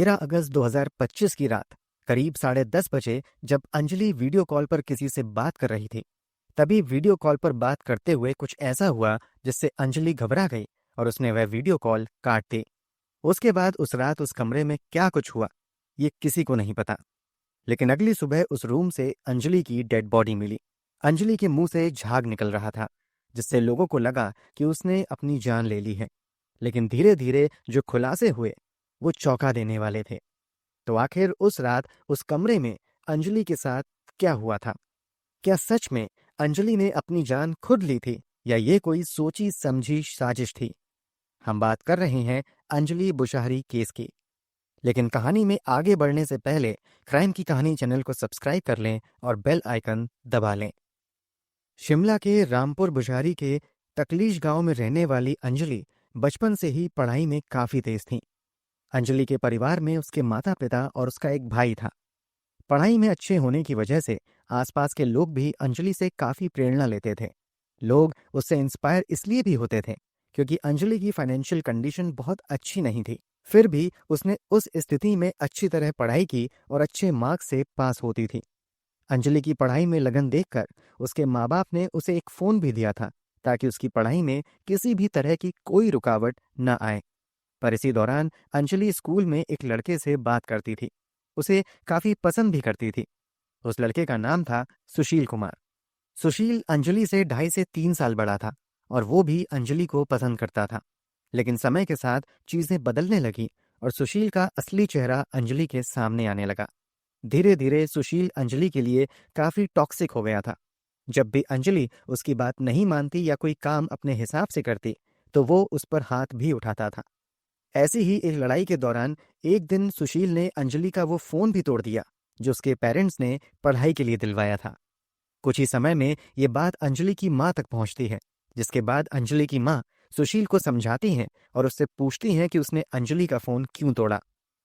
13 अगस्त 2025 की रात करीब 10:30 बजे जब अंजलि वीडियो कॉल पर किसी से बात कर रही थी, तभी वीडियो कॉल पर बात करते हुए कुछ ऐसा हुआ जिससे अंजलि घबरा गई और उसने वह वीडियो कॉल काट दी। उसके बाद उस रात उस कमरे में क्या कुछ हुआ, ये किसी को नहीं पता। लेकिन अगली सुबह उस रूम से अंजलि की डेड बॉडी मिली। अंजलि के मुंह से झाग निकल रहा था, जिससे लोगों को लगा कि उसने अपनी जान ले ली है। लेकिन धीरे धीरे जो खुलासे हुए वो चौंका देने वाले थे। तो आखिर उस रात उस कमरे में अंजलि के साथ क्या हुआ था? क्या सच में अंजलि ने अपनी जान खुद ली थी या ये कोई सोची समझी साजिश थी? हम बात कर रहे हैं अंजलि बुशाहरी केस की। लेकिन कहानी में आगे बढ़ने से पहले क्राइम की कहानी चैनल को सब्सक्राइब कर लें और बेल आइकन दबा लें। शिमला के रामपुर बुशाहरी के तकलीश गांव में रहने वाली अंजलि बचपन से ही पढ़ाई में काफी तेज थी। अंजलि के परिवार में उसके माता पिता और उसका एक भाई था। पढ़ाई में अच्छे होने की वजह से आसपास के लोग भी अंजलि से काफी प्रेरणा लेते थे। लोग उससे इंस्पायर इसलिए भी होते थे क्योंकि अंजलि की फाइनेंशियल कंडीशन बहुत अच्छी नहीं थी। फिर भी उसने उस स्थिति में अच्छी तरह पढ़ाई की और अच्छे मार्क्स से पास होती थी। अंजलि की पढ़ाई में लगन देखकर उसके माँ बाप ने उसे एक फोन भी दिया था ताकि उसकी पढ़ाई में किसी भी तरह की कोई रुकावट न आए। पर इसी दौरान अंजलि स्कूल में एक लड़के से बात करती थी, उसे काफी पसंद भी करती थी। उस लड़के का नाम था सुशील कुमार। सुशील अंजलि से 2.5 से 3 साल बड़ा था और वो भी अंजलि को पसंद करता था। लेकिन समय के साथ चीजें बदलने लगी और सुशील का असली चेहरा अंजलि के सामने आने लगा। धीरे धीरे सुशील अंजलि के लिए काफी टॉक्सिक हो गया था। जब भी अंजलि उसकी बात नहीं मानती या कोई काम अपने हिसाब से करती तो वो उस पर हाथ भी उठाता था। ऐसी ही एक लड़ाई के दौरान एक दिन सुशील ने अंजलि का वो फोन भी तोड़ दिया जो उसके पेरेंट्स ने पढ़ाई के लिए दिलवाया था। कुछ ही समय में ये बात अंजलि की माँ तक पहुंचती है, जिसके बाद अंजलि की माँ सुशील को समझाती हैं और उससे पूछती हैं कि उसने अंजलि का फोन क्यों तोड़ा।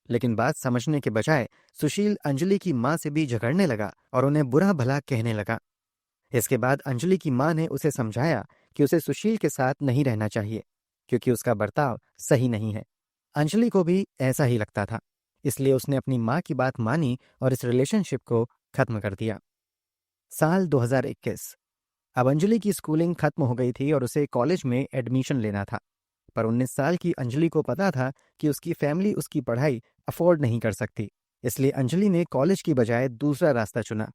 लेकिन बात समझने के बजाय सुशील अंजलि की माँ से भी झगड़ने लगा और उन्हें बुरा भला कहने लगा। इसके बाद अंजलि की माँ ने उसे समझाया कि उसे सुशील के साथ नहीं रहना चाहिए क्योंकि उसका बर्ताव सही नहीं है। अंजलि को भी ऐसा ही लगता था, इसलिए उसने अपनी माँ की बात मानी और इस रिलेशनशिप को खत्म कर दिया। साल 2021। अब अंजलि की स्कूलिंग खत्म हो गई थी और उसे कॉलेज में एडमिशन लेना था। पर 19 साल की अंजलि को पता था कि उसकी फैमिली उसकी पढ़ाई अफोर्ड नहीं कर सकती, इसलिए अंजलि ने कॉलेज की बजाय दूसरा रास्ता चुना।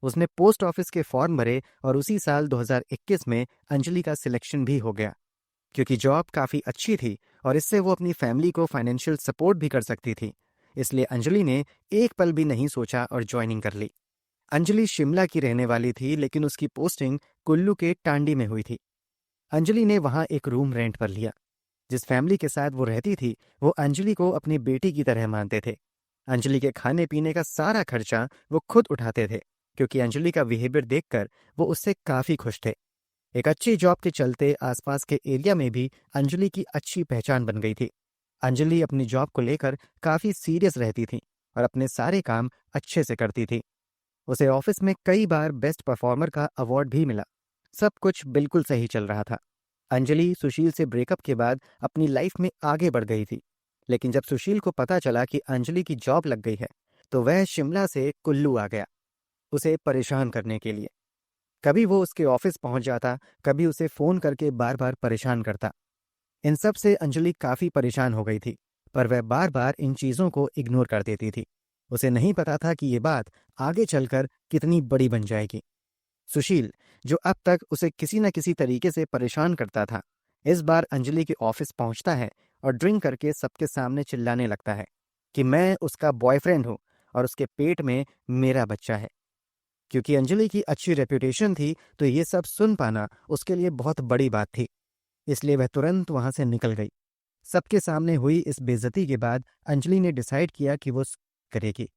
उसने पोस्ट ऑफिस के फॉर्म भरे और उसी साल 2021 में अंजलि का सिलेक्शन भी हो गया। क्योंकि जॉब काफ़ी अच्छी थी और इससे वो अपनी फैमिली को फाइनेंशियल सपोर्ट भी कर सकती थी, इसलिए अंजलि ने एक पल भी नहीं सोचा और ज्वाइनिंग कर ली। अंजलि शिमला की रहने वाली थी, लेकिन उसकी पोस्टिंग कुल्लू के टांडी में हुई थी। अंजलि ने वहां एक रूम रेंट पर लिया। जिस फैमिली के साथ वो रहती थी वो अंजलि को अपनी बेटी की तरह मानते थे। अंजलि के खाने पीने का सारा खर्चा वो खुद उठाते थे क्योंकि अंजलि का बिहेवियर देखकर वो उससे काफ़ी खुश थे। एक अच्छी जॉब के चलते आसपास के एरिया में भी अंजलि की अच्छी पहचान बन गई थी। अंजलि अपनी जॉब को लेकर काफी सीरियस रहती थी और अपने सारे काम अच्छे से करती थी। उसे ऑफिस में कई बार बेस्ट परफॉर्मर का अवार्ड भी मिला। सब कुछ बिल्कुल सही चल रहा था। अंजलि सुशील से ब्रेकअप के बाद अपनी लाइफ में आगे बढ़ गई थी। लेकिन जब सुशील को पता चला कि अंजलि की जॉब लग गई है तो वह शिमला से कुल्लू आ गया उसे परेशान करने के लिए। कभी वो उसके ऑफिस पहुंच जाता, कभी उसे फोन करके बार बार परेशान करता। इन सब से अंजलि काफी परेशान हो गई थी, पर वह बार बार इन चीजों को इग्नोर कर देती थी। उसे नहीं पता था कि ये बात आगे चलकर कितनी बड़ी बन जाएगी। सुशील, जो अब तक उसे किसी न किसी तरीके से परेशान करता था, इस बार अंजलि के ऑफिस पहुंचता है और ड्रिंक करके सबके सामने चिल्लाने लगता है कि मैं उसका बॉयफ्रेंड हूं और उसके पेट में मेरा बच्चा है। क्योंकि अंजलि की अच्छी रेपुटेशन थी तो ये सब सुन पाना उसके लिए बहुत बड़ी बात थी, इसलिए वह तुरंत वहां से निकल गई। सबके सामने हुई इस बेइज्जती के बाद अंजलि ने डिसाइड किया कि वो करेगी,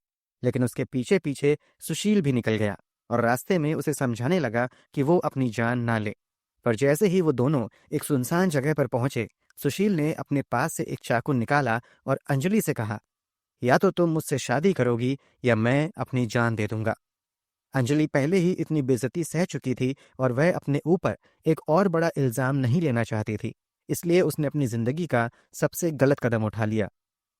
लेकिन उसके पीछे पीछे सुशील भी निकल गया और रास्ते में उसे समझाने लगा कि वो अपनी जान ना ले। पर जैसे ही वो दोनों एक सुनसान जगह पर पहुंचे, सुशील ने अपने पास से एक चाकू निकाला और अंजलि से कहा, या तो तुम मुझसे शादी करोगी या मैं अपनी जान दे दूंगा। अंजलि पहले ही इतनी बेइज्जती सह चुकी थी और वह अपने ऊपर एक और बड़ा इल्जाम नहीं लेना चाहती थी, इसलिए उसने अपनी जिंदगी का सबसे गलत कदम उठा लिया।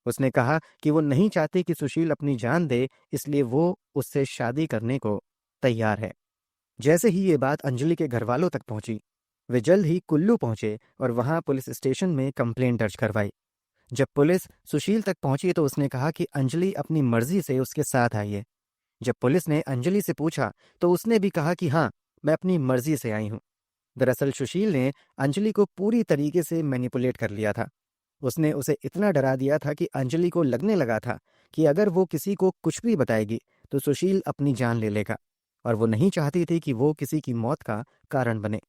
उसने कहा कि वो नहीं चाहती कि सुशील अपनी जान दे, इसलिए वो उससे शादी करने को तैयार है। जैसे ही ये बात अंजलि के घर वालों तक पहुंची, वे जल्द ही कुल्लू पहुंचे और वहां पुलिस स्टेशन में कंप्लेंट दर्ज करवाई। जब पुलिस सुशील तक पहुंची तो उसने कहा कि अंजलि अपनी मर्जी से उसके साथ आई है। जब पुलिस ने अंजलि से पूछा तो उसने भी कहा कि हाँ, मैं अपनी मर्जी से आई हूं। दरअसल सुशील ने अंजलि को पूरी तरीके से मैनिपुलेट कर लिया था। उसने उसे इतना डरा दिया था कि अंजलि को लगने लगा था कि अगर वो किसी को कुछ भी बताएगी तो सुशील अपनी जान ले लेगा, और वो नहीं चाहती थी कि वो किसी की मौत का कारण बने।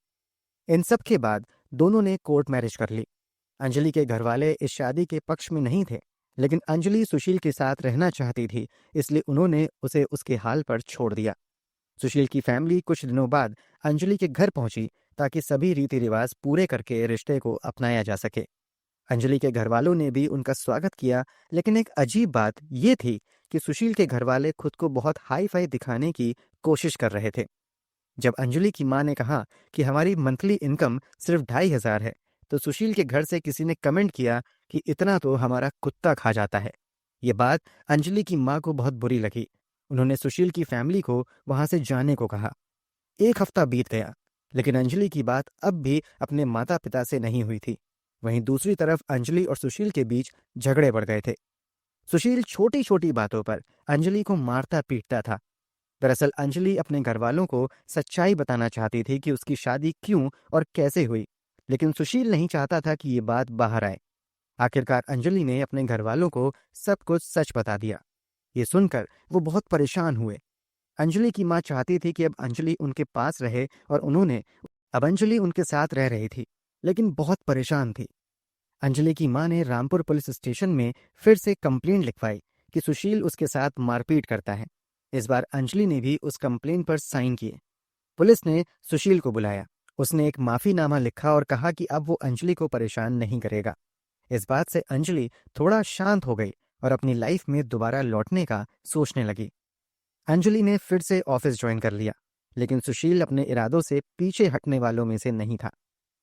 इन सब के बाद दोनों ने कोर्ट मैरिज कर ली। अंजलि के घरवाले इस शादी के पक्ष में नहीं थे, लेकिन अंजलि सुशील के साथ रहना चाहती थी, इसलिए उन्होंने उसे उसके हाल पर छोड़ दिया। सुशील की फैमिली कुछ दिनों बाद अंजलि के घर पहुंची ताकि सभी रीति रिवाज पूरे करके रिश्ते को अपनाया जा सके। अंजलि के घरवालों ने भी उनका स्वागत किया, लेकिन एक अजीब बात यह थी कि सुशील के घरवाले खुद को बहुत हाई फाई दिखाने की कोशिश कर रहे थे। जब अंजलि की मां ने कहा कि हमारी मंथली इनकम सिर्फ 2,500 है, तो सुशील के घर से किसी ने कमेंट किया कि इतना तो हमारा कुत्ता खा जाता है। ये बात अंजलि की मां को बहुत बुरी लगी। उन्होंने सुशील की फैमिली को वहां से जाने को कहा। एक हफ्ता बीत गया, लेकिन अंजलि की बात अब भी अपने माता पिता से नहीं हुई थी। वहीं दूसरी तरफ अंजलि और सुशील के बीच झगड़े बढ़ गए थे। सुशील छोटी छोटी बातों पर अंजलि को मारता पीटता था। दरअसल अंजलि अपने घरवालों को सच्चाई बताना चाहती थी कि उसकी शादी क्यों और कैसे हुई, लेकिन सुशील नहीं चाहता था कि ये बात बाहर आए। आखिरकार अंजलि ने अपने घरवालों को सब कुछ सच बता दिया। ये सुनकर वो बहुत परेशान हुए। अंजलि की मां चाहती थी कि अब अंजलि उनके पास रहे, और अब अंजलि उनके साथ रह रही थी, लेकिन बहुत परेशान थी। अंजलि की मां ने रामपुर पुलिस स्टेशन में फिर से कंप्लेंट लिखवाई कि सुशील उसके साथ मारपीट करता है। इस बार अंजलि ने भी उस कंप्लेंट पर साइन किए। पुलिस ने सुशील को बुलाया। उसने एक माफीनामा लिखा और कहा कि अब वो अंजलि को परेशान नहीं करेगा। इस बात से अंजलि थोड़ा शांत हो गई और अपनी लाइफ में दोबारा लौटने का सोचने लगी। अंजलि ने फिर से ऑफिस ज्वाइन कर लिया, लेकिन सुशील अपने इरादों से पीछे हटने वालों में से नहीं था।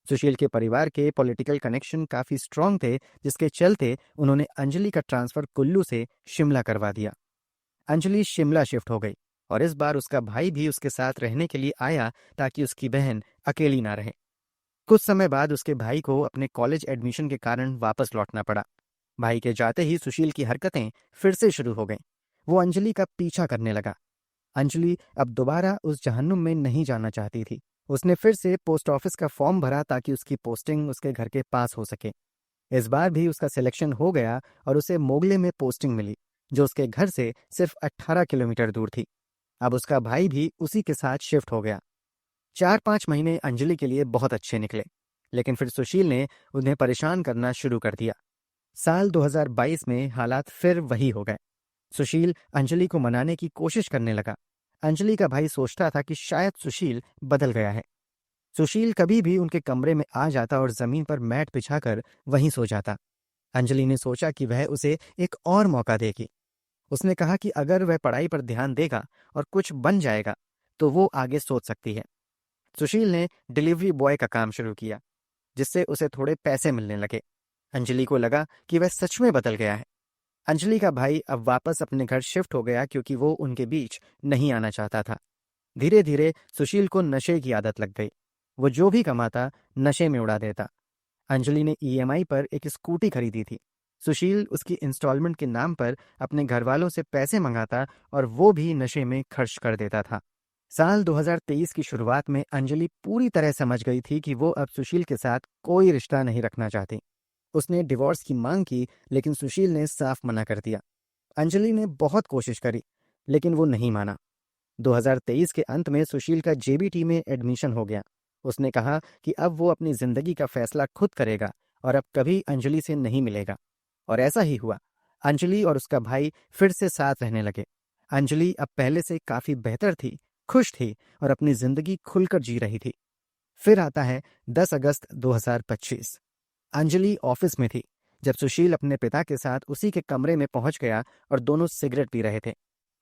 सुशील के परिवार के पॉलिटिकल कनेक्शन काफी स्ट्रांग थे, जिसके चलते उन्होंने अंजलि का ट्रांसफर कुल्लू से शिमला करवा दिया। अंजलि शिमला शिफ्ट हो गई, और इस बार उसका भाई भी उसके साथ रहने के लिए आया ताकि उसकी बहन अकेली ना रहे। कुछ समय बाद उसके भाई को अपने कॉलेज एडमिशन के कारण वापस लौटना पड़ा। भाई के जाते ही सुशील की हरकतें फिर से शुरू हो गईं। वो अंजलि का पीछा करने लगा। अंजलि अब दोबारा उस जहन्नुम में नहीं जाना चाहती थी। उसने फिर से पोस्ट ऑफिस का फॉर्म भरा ताकि उसकी पोस्टिंग उसके घर के पास हो सके। इस बार भी उसका सिलेक्शन हो गया और उसे मोगले में पोस्टिंग मिली, जो उसके घर से सिर्फ 18 किलोमीटर दूर थी। अब उसका भाई भी उसी के साथ शिफ्ट हो गया। 4-5 महीने अंजलि के लिए बहुत अच्छे निकले, लेकिन फिर सुशील ने उन्हें परेशान करना शुरू कर दिया। साल 2022 में हालात फिर वही हो गए। सुशील अंजलि को मनाने की कोशिश करने लगा। अंजलि का भाई सोचता था कि शायद सुशील बदल गया है। सुशील कभी भी उनके कमरे में आ जाता और जमीन पर मैट बिछाकर वहीं सो जाता। अंजलि ने सोचा कि वह उसे एक और मौका देगी। उसने कहा कि अगर वह पढ़ाई पर ध्यान देगा और कुछ बन जाएगा तो वो आगे सोच सकती है। सुशील ने डिलीवरी बॉय का काम शुरू किया, जिससे उसे थोड़े पैसे मिलने लगे। अंजलि को लगा कि वह सच में बदल गया है। अंजलि का भाई अब वापस अपने घर शिफ्ट हो गया क्योंकि वो उनके बीच नहीं आना चाहता था। धीरे धीरे सुशील को नशे की आदत लग गई। वो जो भी कमाता नशे में उड़ा देता। अंजलि ने ईएमआई पर एक स्कूटी खरीदी थी। सुशील उसकी इंस्टॉलमेंट के नाम पर अपने घर वालों से पैसे मंगाता और वो भी नशे में खर्च कर देता था। साल 2023 की शुरुआत में अंजलि पूरी तरह समझ गई थी कि वो अब सुशील के साथ कोई रिश्ता नहीं रखना चाहती। उसने डिवोर्स की मांग की, लेकिन सुशील ने साफ मना कर दिया। अंजलि ने बहुत कोशिश करी, लेकिन वो नहीं माना। 2023 के अंत में सुशील का जेबीटी में एडमिशन हो गया। उसने कहा कि अब वो अपनी जिंदगी का फैसला खुद करेगा और अब कभी अंजलि से नहीं मिलेगा। और ऐसा ही हुआ। अंजलि और उसका भाई फिर से साथ रहने लगे। अंजलि अब पहले से काफी बेहतर थी, खुश थी और अपनी जिंदगी खुलकर जी रही थी। फिर आता है 10 अगस्त 2025। अंजलि ऑफिस में थी जब सुशील अपने पिता के साथ उसी के कमरे में पहुंच गया और दोनों सिगरेट पी रहे थे।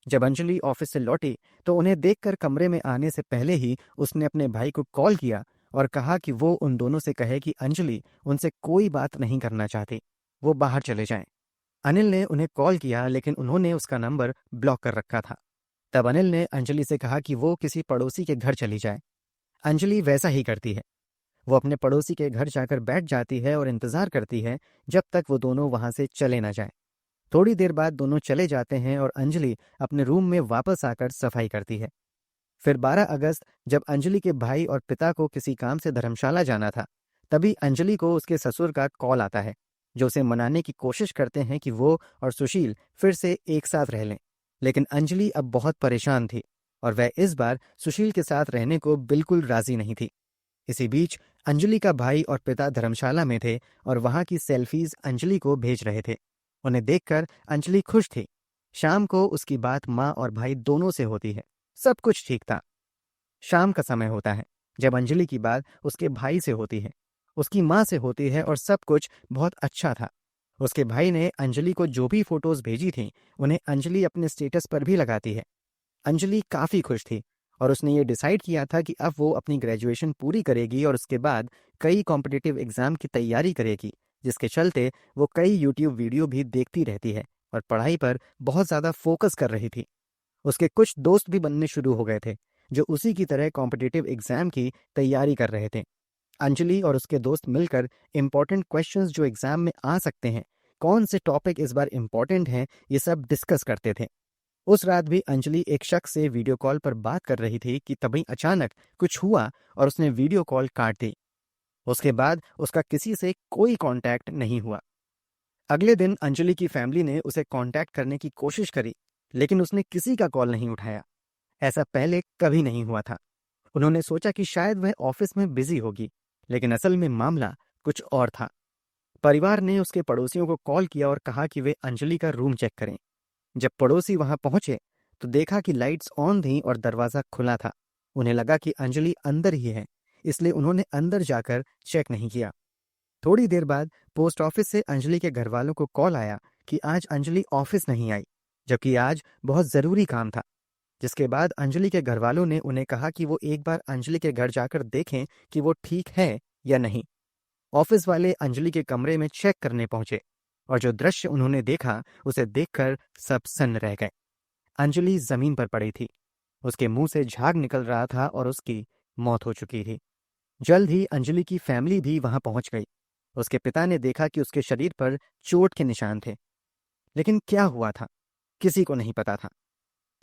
जब अंजलि ऑफिस से लौटी तो उन्हें देखकर कमरे में आने से पहले ही उसने अपने भाई को कॉल किया और कहा कि वो उन दोनों से कहे कि अंजलि उनसे कोई बात नहीं करना चाहती, वो बाहर चले जाएं। अनिल ने उन्हें कॉल किया, लेकिन उन्होंने उसका नंबर ब्लॉक कर रखा था। तब अनिल ने अंजलि से कहा कि वो किसी पड़ोसी के घर चली जाए। अंजलि वैसा ही करती है। वो अपने पड़ोसी के घर जाकर बैठ जाती है और इंतजार करती है जब तक वो दोनों वहां से चले ना जाएं। थोड़ी देर बाद दोनों चले जाते हैं और अंजलि अपने रूम में वापस आकर सफाई करती है। फिर 12 अगस्त, जब अंजलि के भाई और पिता को किसी काम से धर्मशाला जाना था, तभी अंजलि को उसके ससुर का कॉल आता है, जो उसे मनाने की कोशिश करते हैं कि वो और सुशील फिर से एक साथ रह लें। लेकिन अंजलि अब बहुत परेशान थी और वह इस बार सुशील के साथ रहने को बिल्कुल राजी नहीं थी। इसी बीच अंजलि का भाई और पिता धर्मशाला में थे और वहां की सेल्फीज अंजलि को भेज रहे थे। उन्हें देखकर अंजलि खुश थी। शाम को उसकी बात माँ और भाई दोनों से होती है। सब कुछ ठीक था। शाम का समय होता है जब अंजलि की बात उसके भाई से होती है, उसकी माँ से होती है और सब कुछ बहुत अच्छा था। उसके भाई ने अंजलि को जो भी फोटोज भेजी थी उन्हें अंजलि अपने स्टेटस पर भी लगाती है। अंजलि काफी खुश थी और उसने ये डिसाइड किया था कि अब वो अपनी ग्रेजुएशन पूरी करेगी और उसके बाद कई कॉम्पिटिटिव एग्जाम की तैयारी करेगी, जिसके चलते वो कई यूट्यूब वीडियो भी देखती रहती है और पढ़ाई पर बहुत ज्यादा फोकस कर रही थी। उसके कुछ दोस्त भी बनने शुरू हो गए थे जो उसी की तरह कॉम्पिटिटिव एग्जाम की तैयारी कर रहे थे। अंजलि और उसके दोस्त मिलकर इंपॉर्टेंट क्वेश्चंस जो एग्जाम में आ सकते हैं, कौन से टॉपिक इस बार इंपॉर्टेंट हैं, ये सब डिस्कस करते थे। उस रात भी अंजलि एक शख्स से वीडियो कॉल पर बात कर रही थी कि तभी अचानक कुछ हुआ और उसने वीडियो कॉल काट दी। उसके बाद उसका किसी से कोई कांटेक्ट नहीं हुआ। अगले दिन अंजलि की फैमिली ने उसे कांटेक्ट करने की कोशिश करी, लेकिन उसने किसी का कॉल नहीं उठाया। ऐसा पहले कभी नहीं हुआ था। उन्होंने सोचा कि शायद वह ऑफिस में बिजी होगी, लेकिन असल में मामला कुछ और था। परिवार ने उसके पड़ोसियों को कॉल किया और कहा कि वे अंजलि का रूम चेक करें। जब पड़ोसी वहां पहुंचे तो देखा कि लाइट्स ऑन थीं और दरवाजा खुला था। उन्हें लगा कि अंजलि अंदर ही है, इसलिए उन्होंने अंदर जाकर चेक नहीं किया। थोड़ी देर बाद पोस्ट ऑफिस से अंजलि के घर वालों को कॉल आया कि आज अंजलि ऑफिस नहीं आई, जबकि आज बहुत जरूरी काम था। जिसके बाद अंजलि के घर वालों ने उन्हें कहा कि वो एक बार अंजलि के घर जाकर देखें कि वो ठीक है या नहीं। ऑफिस वाले अंजलि के कमरे में चेक करने पहुंचे और जो दृश्य उन्होंने देखा उसे देखकर सब सन्न रह गए। अंजलि जमीन पर पड़ी थी। उसके मुंह से झाग निकल रहा था और उसकी मौत हो चुकी थी। जल्द ही अंजलि की फैमिली भी वहां पहुंच गई। उसके पिता ने देखा कि उसके शरीर पर चोट के निशान थे, लेकिन क्या हुआ था किसी को नहीं पता था।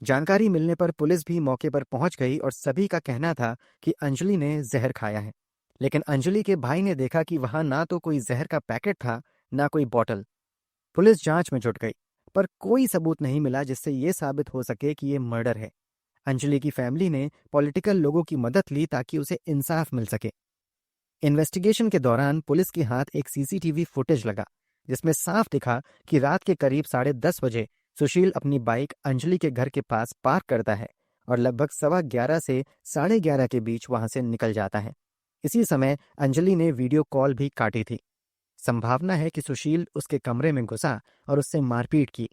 जानकारी मिलने पर पुलिस भी मौके पर पहुंच गई और सभी का कहना था कि अंजलि ने जहर खाया है। लेकिन अंजलि के भाई ने देखा कि वहां ना तो कोई जहर का पैकेट था, ना कोई बॉटल। पुलिस जांच में जुट गई, पर कोई सबूत नहीं मिला जिससे यह साबित हो सके कि यह मर्डर है। अंजलि की फैमिली ने पॉलिटिकल लोगों की मदद ली ताकि उसे इंसाफ मिल सके। इन्वेस्टिगेशन के दौरान पुलिस के हाथ एक सीसीटीवी फुटेज लगा, जिसमें साफ दिखा कि रात के करीब 10:30 बजे सुशील अपनी बाइक अंजलि के घर के पास पार्क करता है और लगभग 11:15 से 11:30 के बीच वहां से निकल जाता है। इसी समय अंजलि ने वीडियो कॉल भी काटी थी। संभावना है कि सुशील उसके कमरे में घुसा और उससे मारपीट की।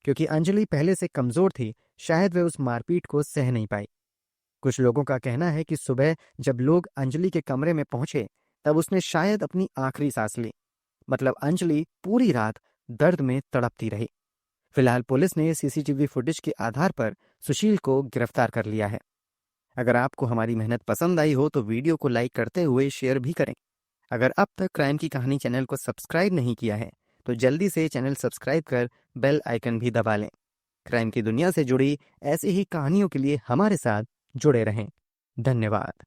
क्योंकि अंजलि पहले से कमजोर थी, शायद वे उस मारपीट को सह नहीं पाई। कुछ लोगों का कहना है कि सुबह जब लोग अंजलि के कमरे में पहुंचे तब उसने शायद अपनी आखिरी सांस ली। मतलब अंजलि पूरी रात दर्द में तड़पती रही। फिलहाल पुलिस ने सीसीटीवी फुटेज के आधार पर सुशील को गिरफ्तार कर लिया है। अगर आपको हमारी मेहनत पसंद आई हो तो वीडियो को लाइक करते हुए शेयर भी करें। अगर अब तक क्राइम की कहानी चैनल को सब्सक्राइब नहीं किया है तो जल्दी से चैनल सब्सक्राइब कर बेल आइकन भी दबा लें। क्राइम की दुनिया से जुड़ी ऐसी ही कहानियों के लिए हमारे साथ जुड़े रहें। धन्यवाद।